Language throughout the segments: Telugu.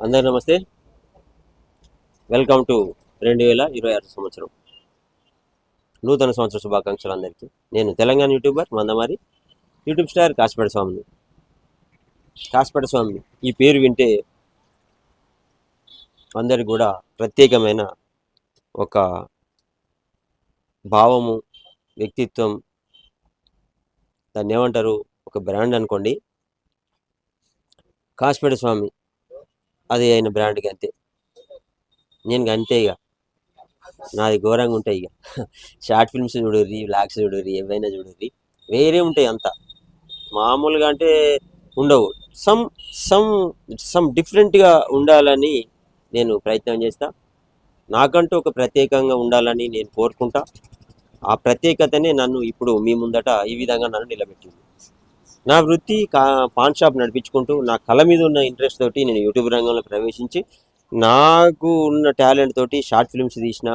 అందరికీ నమస్తే. వెల్కమ్ టు 2026 సంవత్సరం నూతన సంవత్సర శుభాకాంక్షలు అందరికీ. నేను Telangana YouTuber Mandamarri YouTube star Kasipeta స్వామిని. కాసిపేట స్వామి ఈ పేరు వింటే అందరికి కూడా ప్రత్యేకమైన ఒక భావము, వ్యక్తిత్వం, దాన్ని ఏమంటారు, ఒక బ్రాండ్ అనుకోండి. కాసిపేట స్వామి అది అయిన బ్రాండ్కి అంతే. నేను అంతే ఇక నాది ఘోరంగా ఉంటాయి. ఇక షార్ట్ ఫిల్మ్స్ చూడుర్రి, వ్లాగ్స్ చూడుర్రి, ఏవైనా చూడుర్రి, వేరే ఉంటాయి అంతా. మామూలుగా అంటే ఉండవు. సమ్ సమ్ సమ్ డిఫరెంట్గా ఉండాలని నేను ప్రయత్నం చేస్తా. నాకంటూ ఒక ప్రత్యేకంగా ఉండాలని నేను కోరుకుంటా. ఆ ప్రత్యేకతనే నన్ను ఇప్పుడు మీ ముందట ఈ విధంగా నన్ను నిలబెట్టింది. నా వృత్తి పాన్ షాప్ నడిపించుకుంటూ నా కళ మీద ఉన్న ఇంట్రెస్ట్ తోటి నేను యూట్యూబ్ రంగంలో ప్రవేశించి నాకు ఉన్న టాలెంట్ తోటి షార్ట్ ఫిల్మ్స్ తీసిన,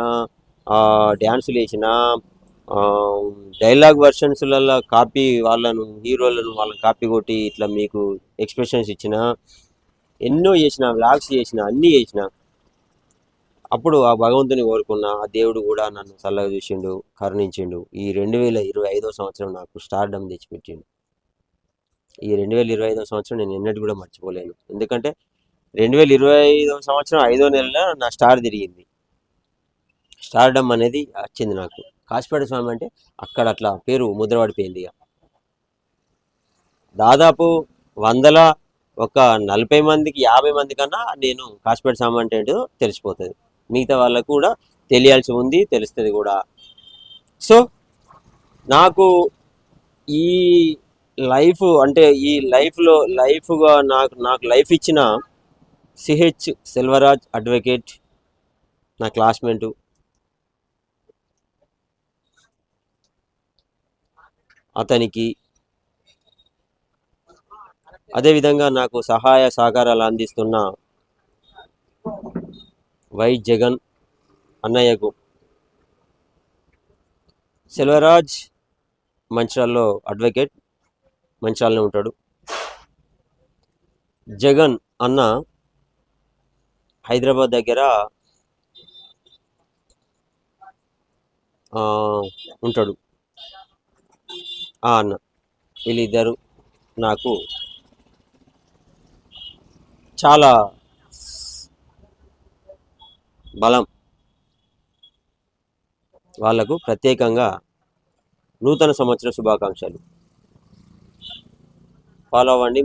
డ్యాన్సులు వేసిన, డైలాగ్ వర్షన్స్లలో కాపీ హీరోలను వాళ్ళని కాపీ కొట్టి ఇట్లా మీకు ఎక్స్ప్రెషన్స్ ఇచ్చిన, ఎన్నో చేసిన, వ్లాగ్స్ చేసిన, అన్నీ చేసిన. అప్పుడు ఆ భగవంతుని కోరుకున్న ఆ దేవుడు కూడా నన్ను చల్లగా చూసిండు, కరుణించిండు. ఈ 2025 సంవత్సరం నాకు స్టార్డమ్ తెచ్చిపెట్టిండు. ఈ 2025 సంవత్సరం నేను ఎన్నటి కూడా మర్చిపోలేను. ఎందుకంటే 2025 సంవత్సరం 5వ నెలలో నా స్టార్ తిరిగింది. స్టార్డమ్ అనేది వచ్చింది నాకు. కాసిపేట స్వామి అంటే అక్కడ అట్లా పేరు ముద్రపడిపోయింది. ఇక దాదాపు వందల ఒక 40 మందికి 50 మంది కన్నా నేను కాసిపేట స్వామి అంటే ఏంటో తెలిసిపోతుంది. మిగతా వాళ్ళకు కూడా తెలియాల్సి ఉంది, తెలుస్తుంది కూడా. సో నాకు ఈ లైఫ్ అంటే ఈ లైఫ్గా నాకు లైఫ్ ఇచ్చిన సిహెచ్ సెల్వరాజ్ అడ్వకేట్, నా క్లాస్మేటు, అతనికి అదేవిధంగా నాకు సహాయ సహకారాలు అందిస్తున్న వై జగన్ అన్నయ్యకు. సెల్వరాజ్ మంచిర్యాలలో అడ్వకేట్, మంచిర్యాలలో ఉంటాడు. జగన్ అన్న హైదరాబాద్ దగ్గర ఉంటాడు. అన్న వీళ్ళిద్దరు నాకు చాలా బలం. వాళ్లకు ప్రత్యేకంగా నూతన సంవత్సర శుభాకాంక్షలు. ఫాలో అవ్వండి.